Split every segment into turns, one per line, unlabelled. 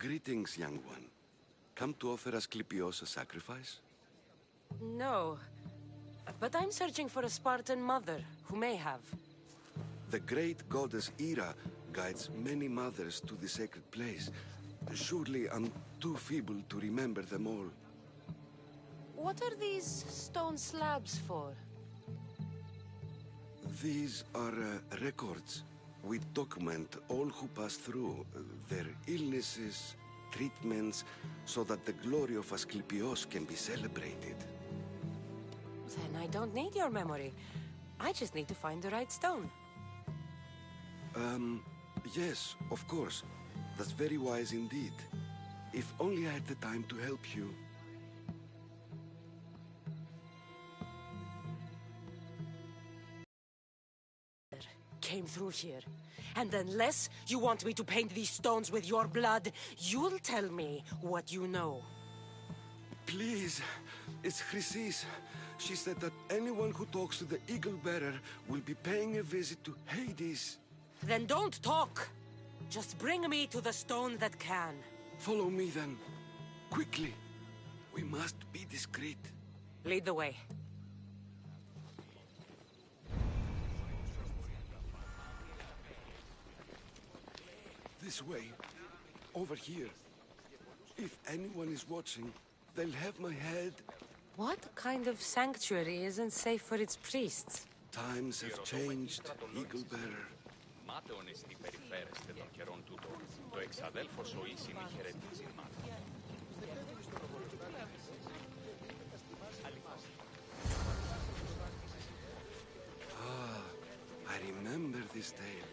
Greetings, young one. Come to offer Asclepios a sacrifice?
No. But I'm searching for a Spartan mother who may have.
The great goddess Hera guides many mothers to the sacred place. Surely I'm too feeble to remember them all.
What are these stone slabs for?
These are records. We document all who pass through, their illnesses, treatments, so that the glory of Asclepios can be celebrated.
Then I don't need your memory. I just need to find the right stone.
Yes, of course. That's very wise indeed. If only I had the time to help you.
Came through here. And unless you want me to paint these stones with your blood, you'll tell me what you know.
Please, it's Chrysis. She said that anyone who talks to the Eagle Bearer will be paying a visit to Hades.
Then don't talk! Just bring me to the stone that can.
Follow me then. Quickly. We must be discreet.
Lead the way.
This way. Over here. If anyone is watching, they'll have my head.
What kind of sanctuary isn't safe for its priests?
Times have changed, Eagle Bearer.
Μάταιον εστι περιφέρεστε των καιρών τούτων, το εξαδέλφος ο ίσιν χαιρετίζει μάταιον.
I remember this tale.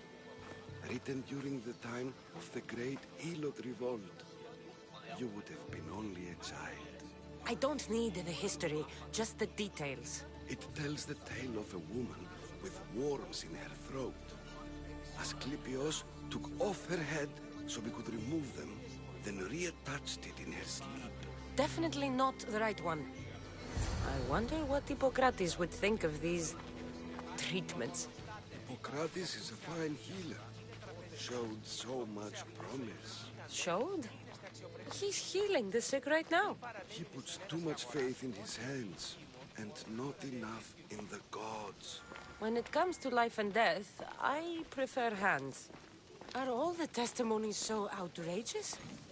Written during the time of the great Elot revolt. You would have been only a child.
I don't need the history, just the details.
It tells the tale of a woman with worms in her throat. Asclepios took off her head so we could remove them, then reattached it in her sleep.
Definitely not the right one. I wonder what Hippocrates would think of these treatments.
Hippocrates is a fine healer. Showed so much promise.
Showed? He's healing the sick right now.
He puts too much faith in his hands, and not enough in the gods.
When it comes to life and death, I prefer hands. Are all the testimonies so outrageous?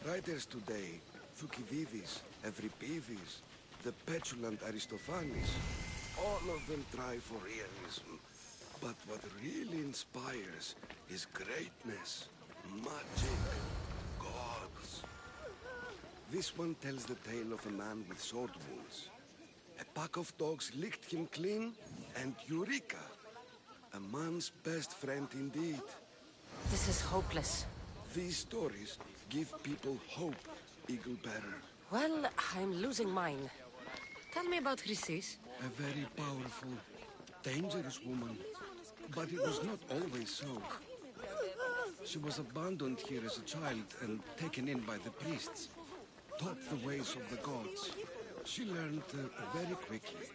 Writers today, Thucydides, Euripides, the petulant Aristophanes, all of them try for realism. But what really inspires is greatness, magic, gods. This one tells the tale of a man with sword wounds. A pack of dogs licked him clean, and Eureka! A man's best friend indeed.
This is hopeless.
These stories give people hope, Eagle Bearer.
Well, I'm losing mine. Tell me about Chrysis.
A very powerful, dangerous woman. But it was not always so. She was abandoned here as a child and taken in by the priests. Taught the ways of the gods. She learned very quickly.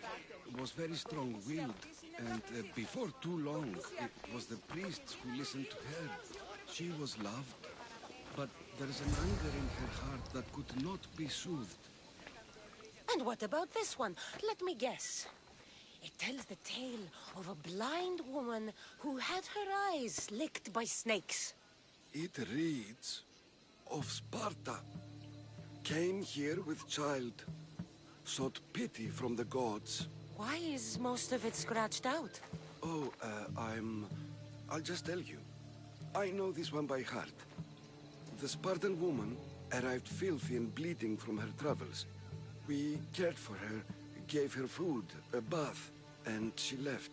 Was very strong-willed. And before too long, it was the priests who listened to her. She was loved. But there's an anger in her heart that could not be soothed.
And what about this one? Let me guess. It tells the tale of a blind woman who had her eyes licked by snakes.
It reads of Sparta. Came here with child. Sought pity from the gods.
Why is most of it scratched out?
Oh, I'll just tell you. I know this one by heart. The Spartan woman arrived filthy and bleeding from her travels. We cared for her, gave her food, a bath, and she left.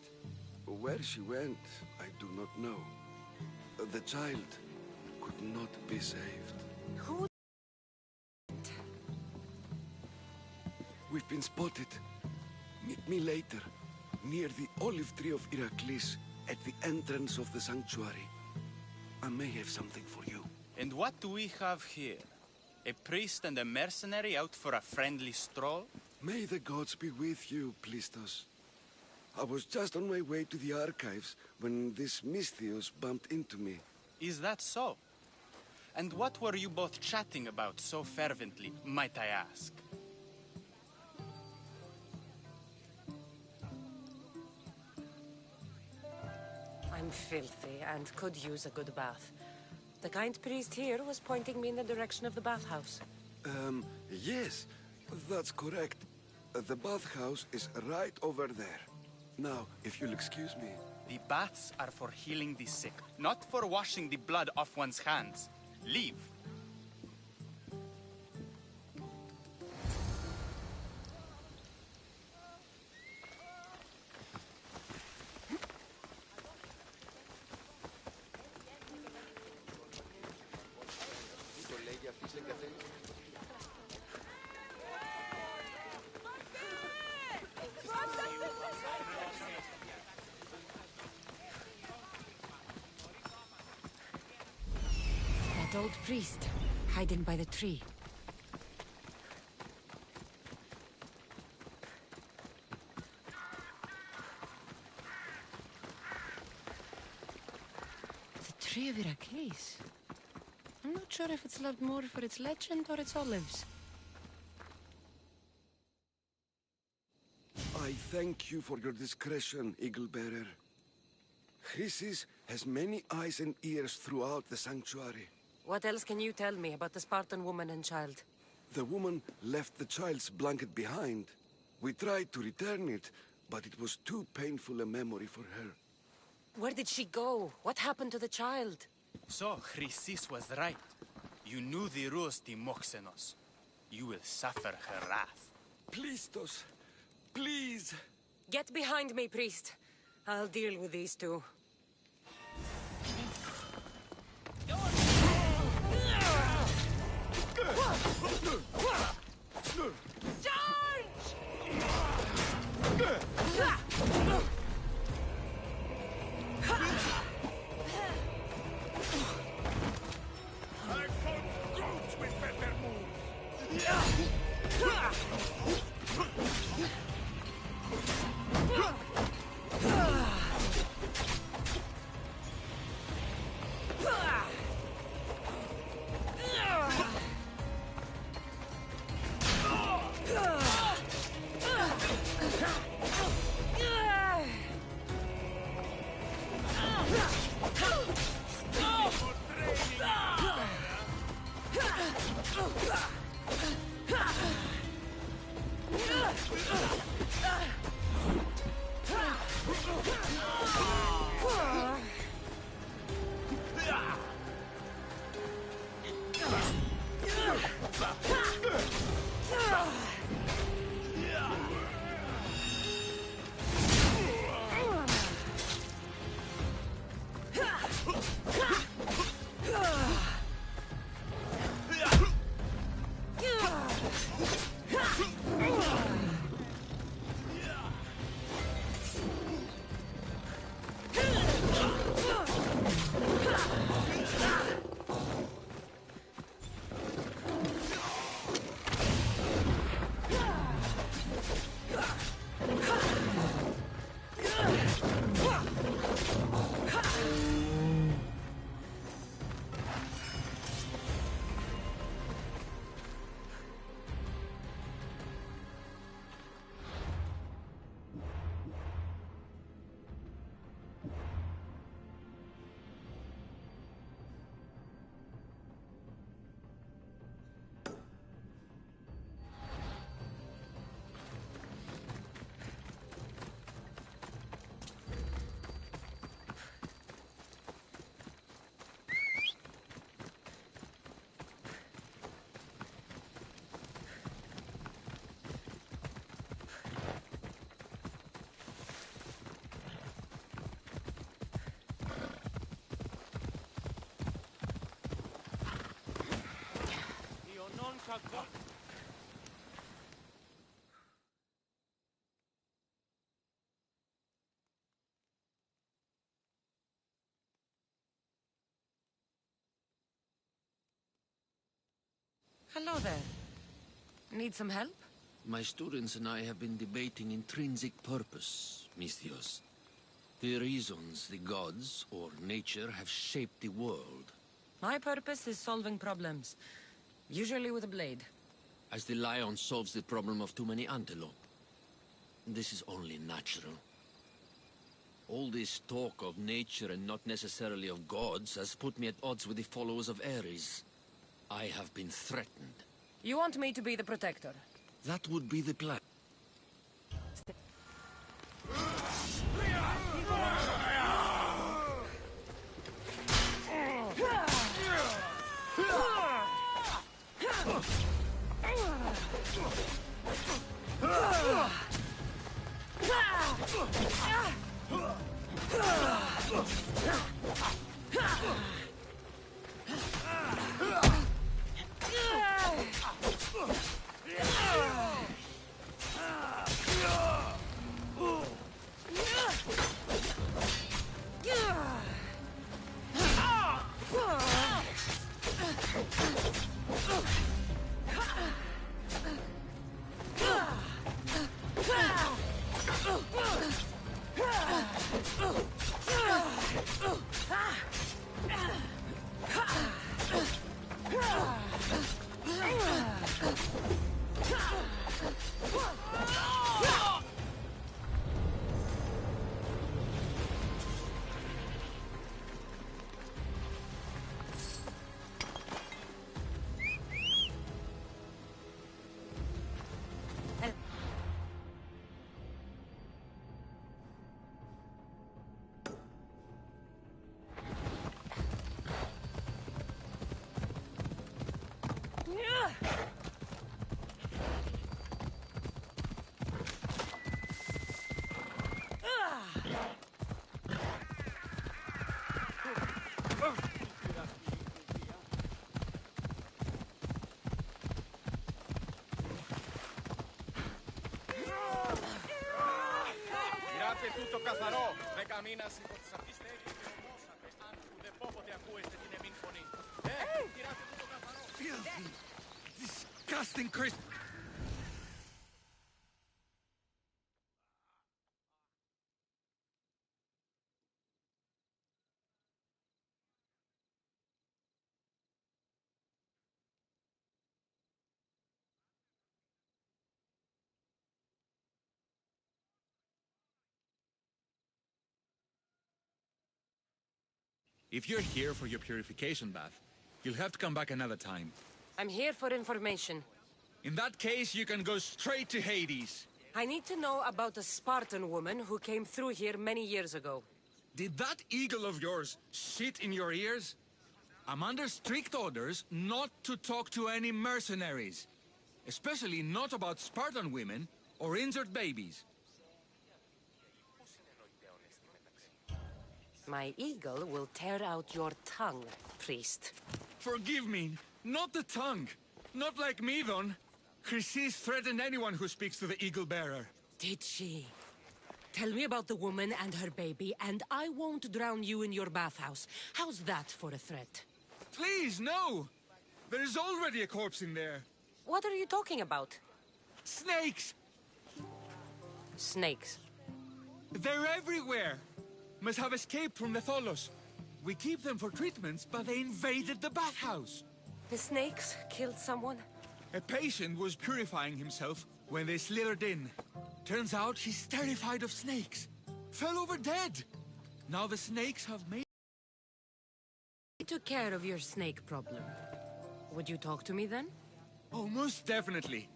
Where she went, I do not know. The child could not be saved.
Who?
We've been spotted. Meet me later, near the olive tree of Heracles, at the entrance of the sanctuary. I may have something for you.
And what do we have here? A priest and a mercenary out for a friendly stroll?
May the gods be with you, Plistos. I was just on my way to the archives when this Misthios bumped into me.
Is that so? And what were you both chatting about so fervently, might I ask?
I'm filthy and could use a good bath. The kind priest here was pointing me in the direction of the bathhouse.
Yes, that's correct. The bathhouse is right over there. Now, if you'll excuse me.
The baths are for healing the sick, not for washing the blood off one's hands. Leave.
That old priest, hiding by the tree. The Tree of Heracles. I'm not sure if it's loved more for its legend or its olives.
I thank you for your discretion, Eagle Bearer. Chrysis has many eyes and ears throughout the sanctuary.
What else can you tell me about the Spartan woman and child?
The woman left the child's blanket behind. We tried to return it, but it was too painful a memory for her.
Where did she go? What happened to the child?
So, Chrysis was right. You knew the rules, Timoxenos. You will suffer her wrath.
Plistos, please.
Get behind me, priest. I'll deal with these two. Hello there. Need some help?
My students and I have been debating intrinsic purpose, Misthios. The reasons the gods, or nature, have shaped the world.
My purpose is solving problems, usually with a blade.
As the lion solves the problem of too many antelope. This is only natural. All this talk of nature and not necessarily of gods has put me at odds with the followers of Ares. I have been threatened.
You want me to be the protector?
That would be the plan.
Tutto καθαρό. Δεν καμίνας υπό τις αυτοί στέγη και ομόσατε. Αν ούτε πόποτε ακούεστε την εμήν φωνή. Κυράτε τούτο καθαρό.
Filthy, disgusting Christ...
If you're here for your purification bath, you'll have to come back another time.
I'm here for information.
In that case, you can go straight to Hades.
I need to know about a Spartan woman who came through here many years ago.
Did that eagle of yours sit in your ears? I'm under strict orders not to talk to any mercenaries. Especially not about Spartan women or injured babies.
My eagle will tear out your tongue, priest.
Forgive me, not the tongue. Not like me, Don. Chrysis threatened anyone who speaks to the eagle bearer.
Did she? Tell me about the woman and her baby, and I won't drown you in your bathhouse. How's that for a threat?
Please, no! There's already a corpse in there.
What are you talking about?
Snakes!
Snakes.
They're everywhere! Must have escaped from the Tholos. We keep them for treatments, but they invaded the bathhouse.
The snakes killed someone?
A patient was purifying himself when they slithered in. Turns out he's terrified of snakes. Fell over dead. Now the snakes have made...
I took care of your snake problem. Would you talk to me then?
Oh, most definitely.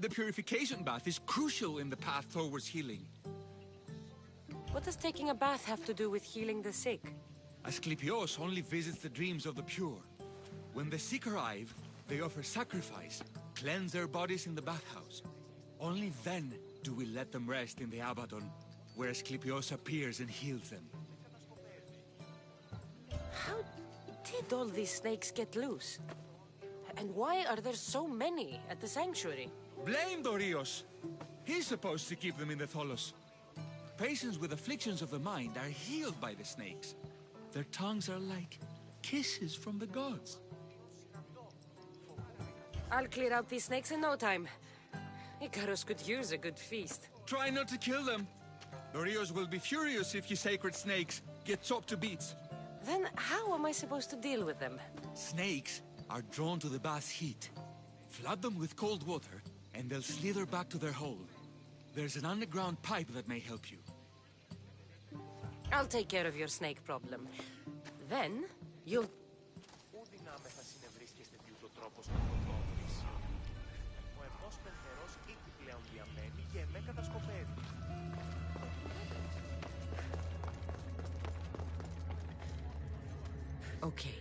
The purification bath is crucial in the path towards healing.
What does taking a bath have to do with healing the sick?
Asclepios only visits the dreams of the pure. When the sick arrive, they offer sacrifice, cleanse their bodies in the bathhouse. Only then do we let them rest in the Abaddon, where Asclepios appears and heals them.
How did all these snakes get loose? And why are there so many at the sanctuary?
Blame Dorios! He's supposed to keep them in the Tholos. Patients with afflictions of the mind are healed by the snakes. Their tongues are like kisses from the gods.
I'll clear out these snakes in no time. Icarus could use a good feast.
Try not to kill them. Dorios will be furious if you sacred snakes get chopped to bits.
Then how am I supposed to deal with them?
Snakes are drawn to the bath's heat. Flood them with cold water, and they'll slither back to their hole. There's an underground pipe that may help you.
I'll take care of your snake problem. Then, you'll...
Πού δυνάμεθα συνευρίσκεστε διούτο τρόπος καθοδόμησης. Ο εμός πενθερός ήδη πλέον διαμένει και εμέ κατασκοπεύει.
Okay.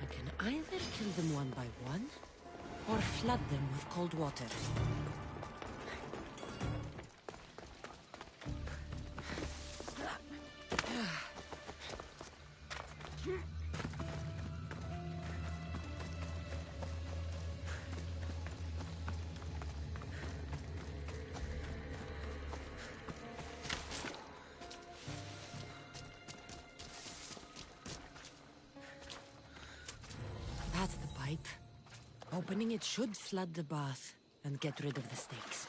I can either kill them one by one, or flood them with cold water. That's the pipe. Opening it should flood the bath and get rid of the snakes.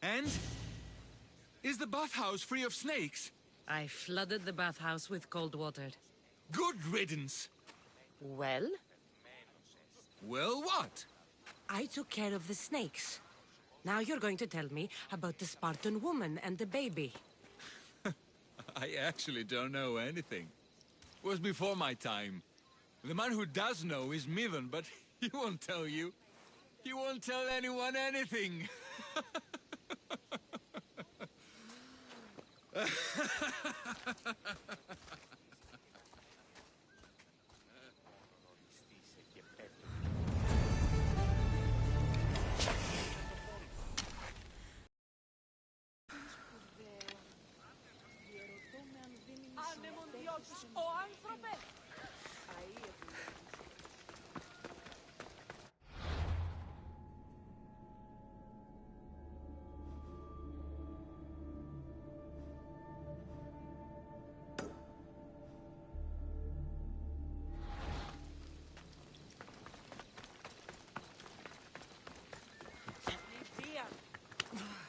And? Is the bathhouse free of snakes?
I flooded the bathhouse with cold water.
Good riddance.
Well,
Well, what?
I took care of the snakes. Now you're going to tell me about the Spartan woman and the baby.
I actually don't know anything. It was before my time. The man who does know is Mivan, but he won't tell you. He won't tell anyone anything.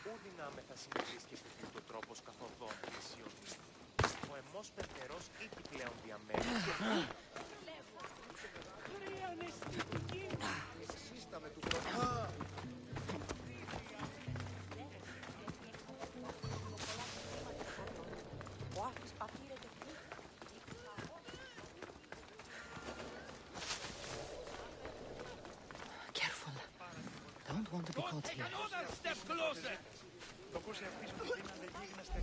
Πού δυνάμεθα συνευρίσκεστε διούτο τρόπος καθοδόμησης Ιωνίου. Ο εμός πενθερός ήδη πλέον διαμένει και... Σύσταμε του προφά.
Careful. Don't want to be caught here.
Το πώς αυτής που γίνανε γίγναστε.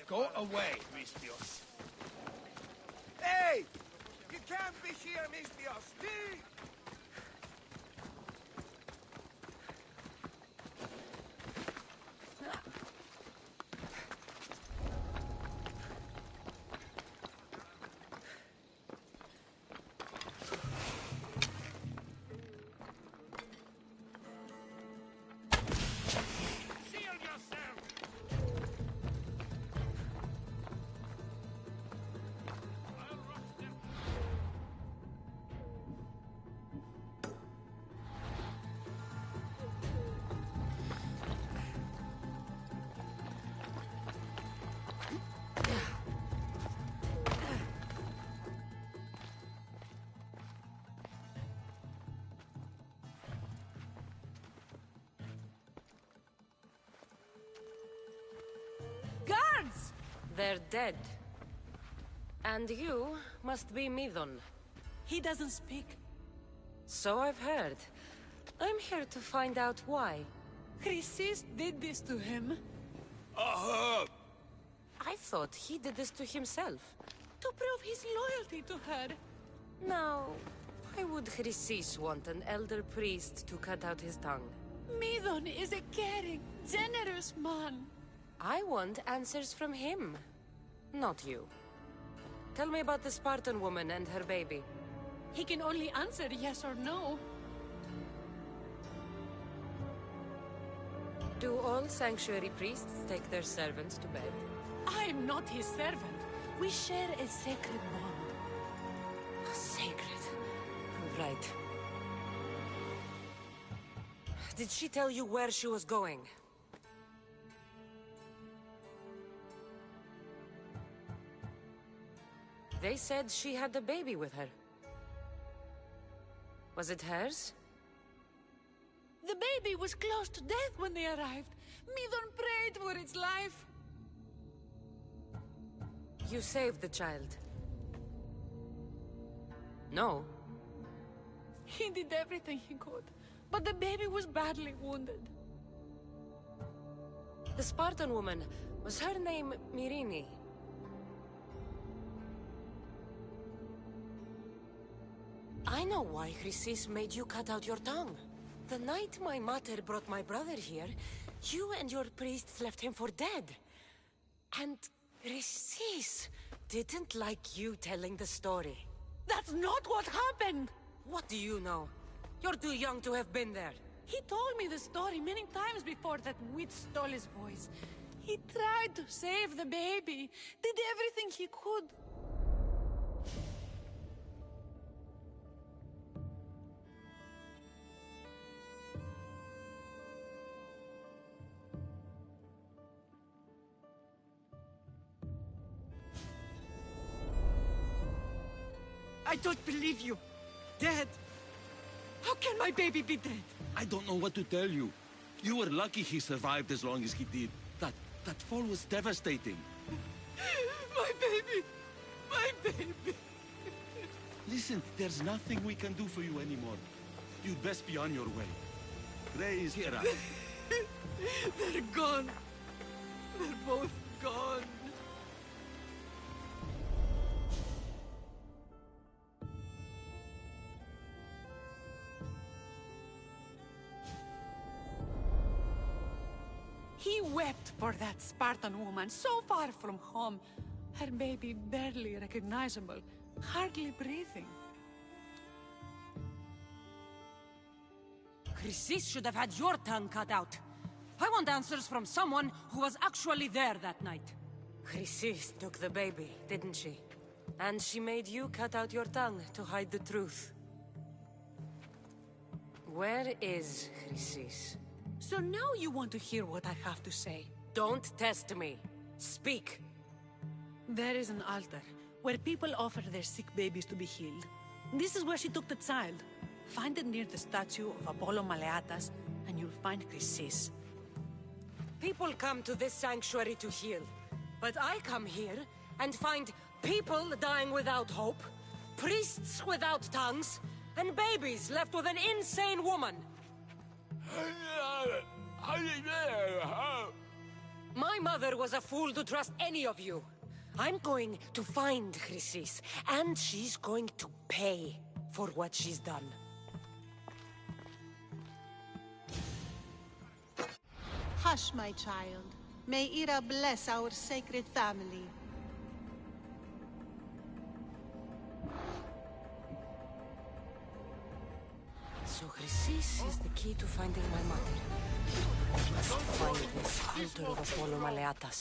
Go away, Mistios. Hey! You can't be here, Mistios! Leave!
They're dead. And you must be Midon.
He doesn't speak.
So I've heard. I'm here to find out why.
Chrysis did this to him.
I thought he did this to himself.
To prove his loyalty to her.
Now, why would Chrysis want an elder priest to cut out his tongue?
Midon is a caring, generous man.
I want answers from him, not you. Tell me about the Spartan woman and her baby.
He can only answer yes or no.
Do all sanctuary priests take their servants to bed?
I am not his servant. We share a sacred bond.
Sacred. Right. Did she tell you where she was going? They said she had a baby with her. Was it hers?
The baby was close to death when they arrived. Midon prayed for its life.
You saved the child. No.
He did everything he could, but the baby was badly wounded.
The Spartan woman, was her name Mirini? I know why Chrysis made you cut out your tongue. The night my mater brought my brother here, you and your priests left him for dead. And Chrysis didn't like you telling the story.
That's not what happened!
What do you know? You're too young to have been there.
He told me the story many times before that witch stole his voice. He tried to save the baby, did everything he could.
I don't believe you. Dead? How can my baby be dead?
I don't know what to tell you. You were lucky he survived as long as he did. That fall was devastating.
My baby! My baby!
Listen, there's nothing we can do for you anymore. You'd best be on your way. Ray is here.
They're gone. They're both gone.
He wept for that Spartan woman, so far from home. Her baby barely recognizable, hardly breathing.
Chrysis should have had your tongue cut out. I want answers from someone who was actually there that night. Chrysis took the baby, didn't she? And she made you cut out your tongue to hide the truth. Where is Chrysis?
So now you want to hear what I have to say.
Don't test me. Speak.
There is an altar where people offer their sick babies to be healed. This is where she took the child. Find it near the statue of Apollo Maleatas, and you'll find Chrysis.
People come to this sanctuary to heal. But I come here and find people dying without hope, priests without tongues, and babies left with an insane woman. My mother was a fool to trust any of you. I'm going to find Chrysis, and she's going to pay for what she's done.
Hush, my child. May Ira bless our sacred family.
So Chrysis is the key to finding my mother. I must find this altar of Apollo Maleatas.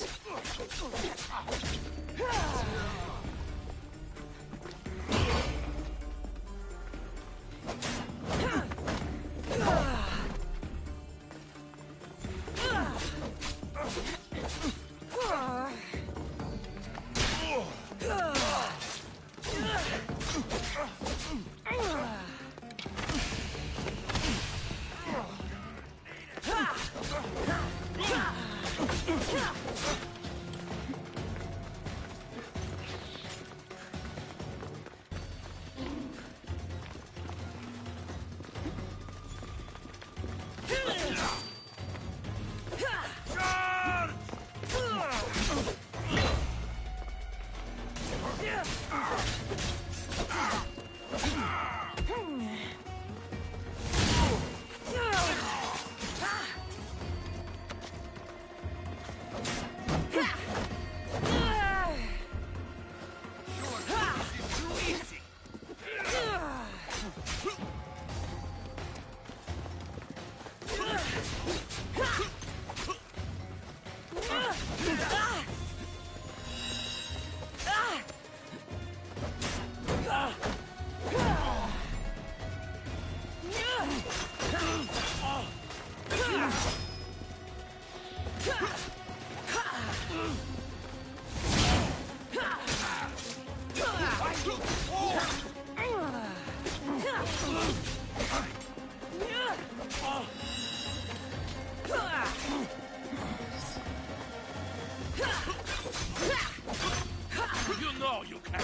You know you can.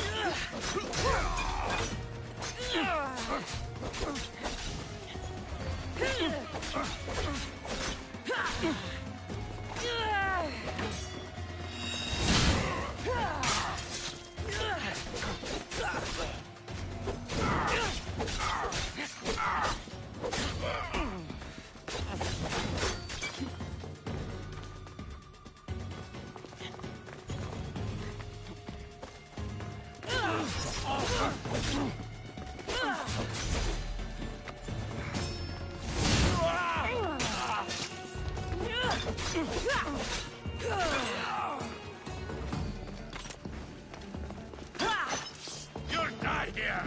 You'll die here.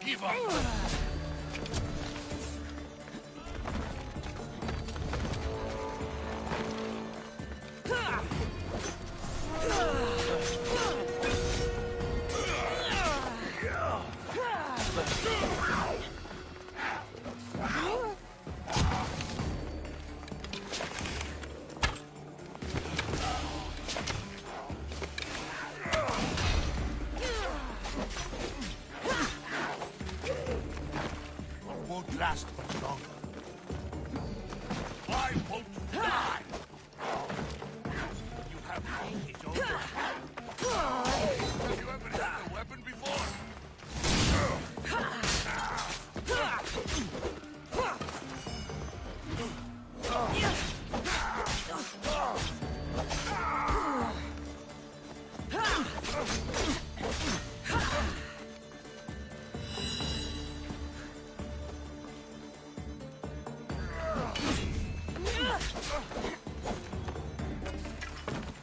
Give up. Won't last much longer. I won't die. You have it over. Have you ever had a weapon before?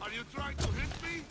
Are you trying to hit me?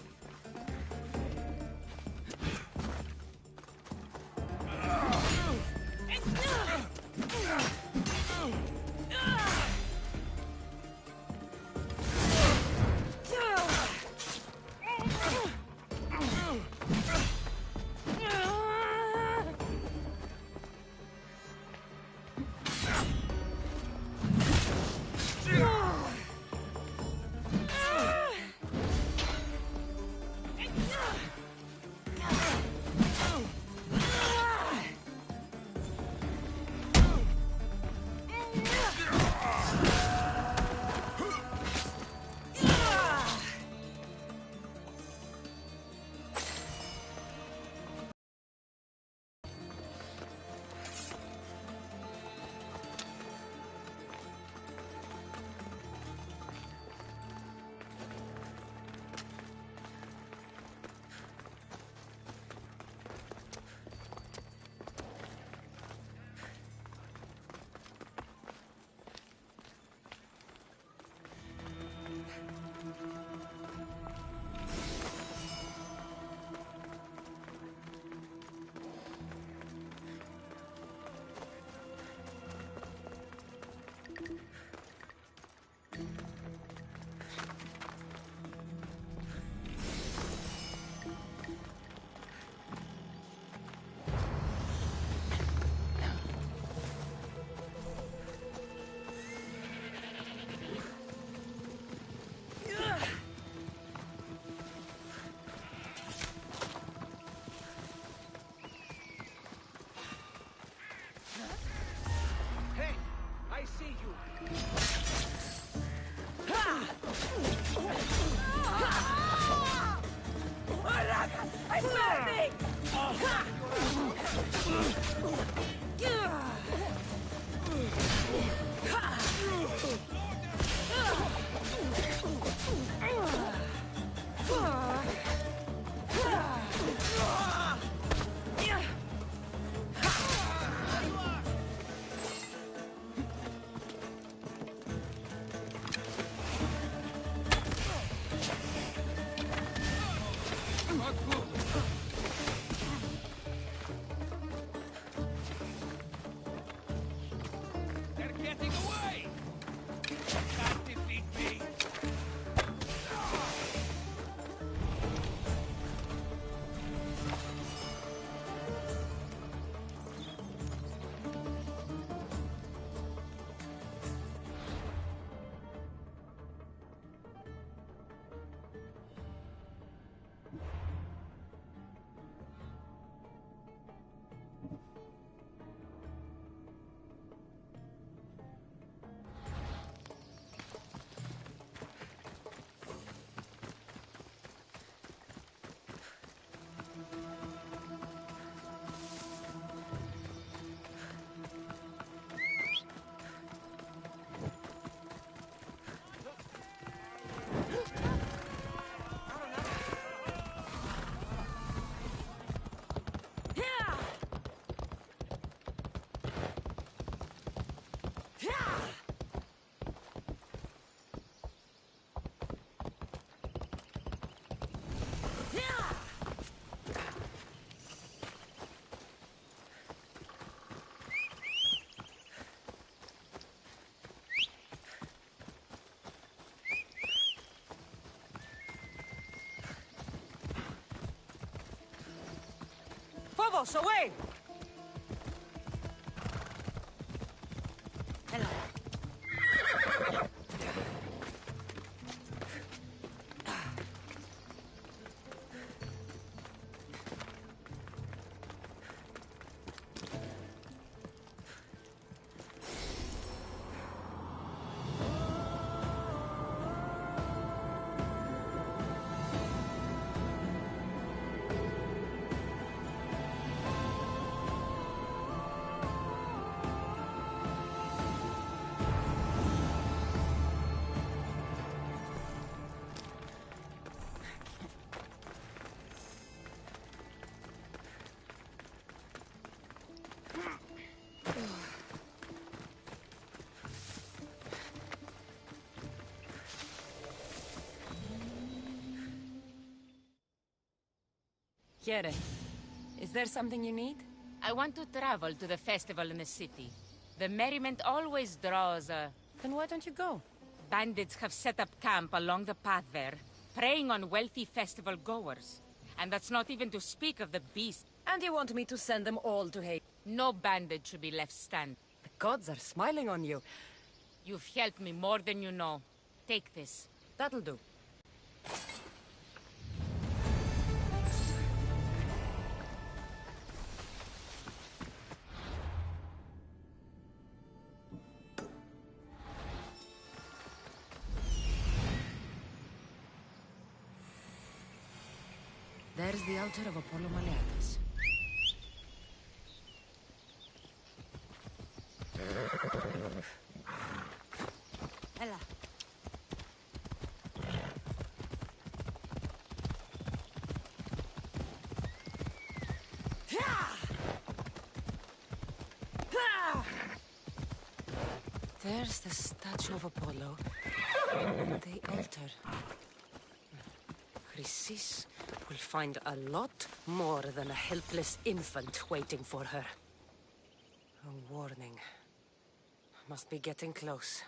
Phobos, away! Kiere, is there something you need?
I want to travel to the festival in the city. The merriment always draws
Then why don't you go?
Bandits have set up camp along the path there, preying on wealthy festival goers. And that's not even to speak of the beast.
And you want me to send them all to hate?
No bandit should be left standing.
The gods are smiling on you.
You've helped me more than you know. Take this.
That'll do. There's the altar of Apollo Maleatus.
Ella.
There's the statue of Apollo. And the altar. Chrysis will find a lot more than a helpless infant waiting for her. A warning. Must be getting close.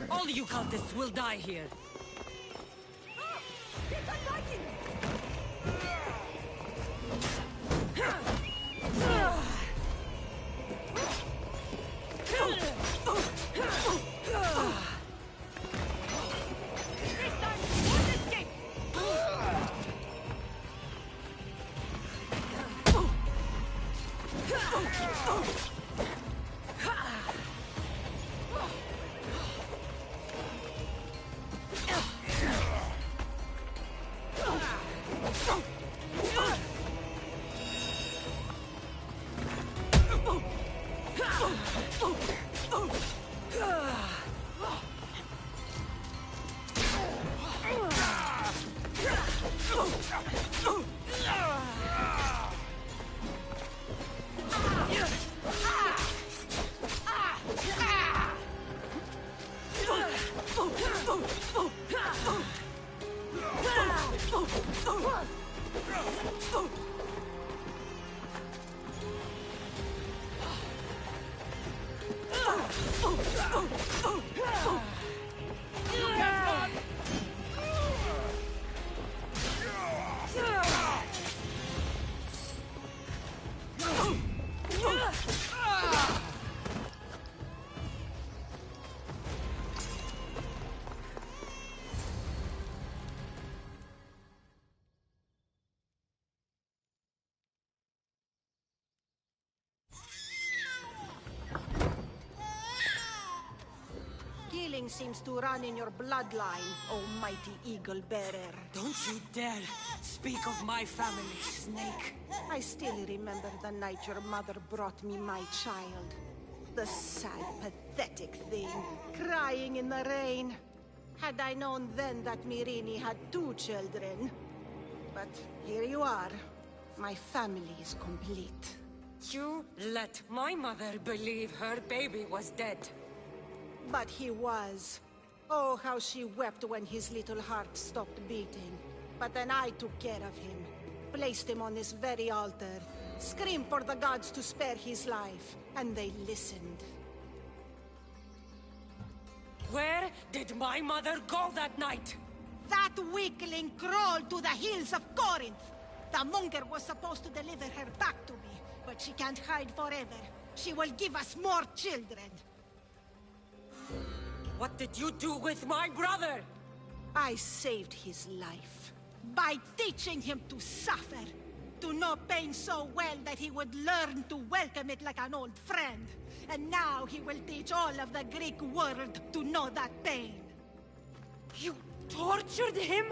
All you cultists will die here.
pain seems to run in your bloodline, almighty eagle bearer.
Don't you dare speak of my family, Snake.
I still remember the night your mother brought me my child. The sad, pathetic thing, crying in the rain. Had I known then that Myrini had 2 children. But here you are. My family is complete.
You let my mother believe her baby was dead.
But he was. Oh, how she wept when his little heart stopped beating. But then I took care of him. Placed him on this very altar. Screamed for the gods to spare his life. And they listened.
Where did my mother go that night?
That weakling crawled to the hills of Corinth. The monger was supposed to deliver her back to me. But she can't hide forever. She will give us more children.
What did you do with my brother?
I saved his life. By teaching him to suffer. To know pain so well that he would learn to welcome it like an old friend. And now he will teach all of the Greek world to know that pain.
You tortured him?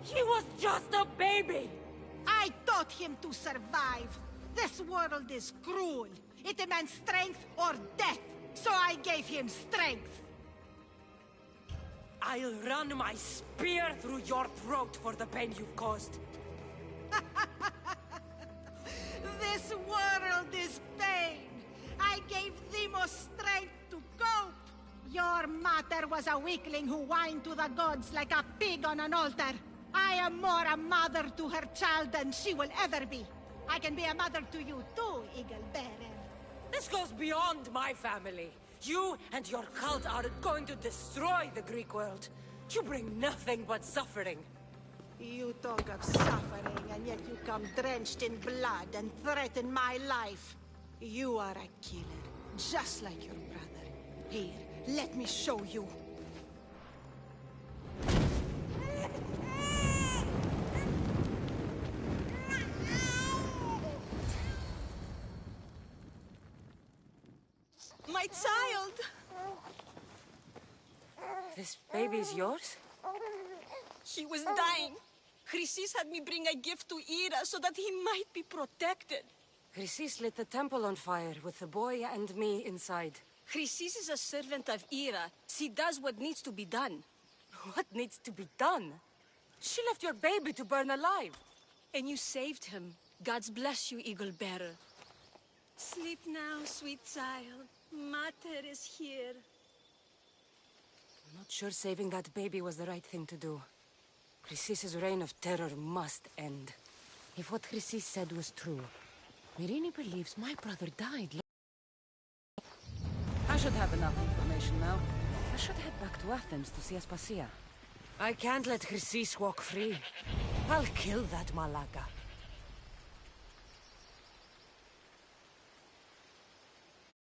He was just a baby!
I taught him to survive. This world is cruel. It demands strength or death. So I gave him strength.
I'll run my spear through your throat for the pain you've caused.
This world is pain. I gave Demos strength to cope. Your mater was a weakling who whined to the gods like a pig on an altar. I am more a mother to her child than she will ever be. I can be a mother to you too, Eagle Bearer.
This goes beyond my family. You and your cult are going to destroy the Greek world. You bring nothing but suffering.
You talk of suffering, and yet you come drenched in blood and threaten my life. You are a killer, just like your brother. Here, let me show you.
My child!
This baby is yours?
He was dying. Chrysis had me bring a gift to Ira so that he might be protected.
Chrysis lit the temple on fire with the boy and me inside.
Chrysis is a servant of Ira. She does what needs to be done.
What needs to be done? She left your baby to burn alive.
And you saved him. Gods bless you, Eagle Bearer. Sleep now, sweet child. Mater is here.
I'm not sure saving that baby was the right thing to do. Chrysis' reign of terror must end. If what Chrysis said was true, Myrini believes my brother died. I should have enough information now. I should head back to Athens to see Aspasia. I can't let Chrysis walk free. I'll kill that Malaka.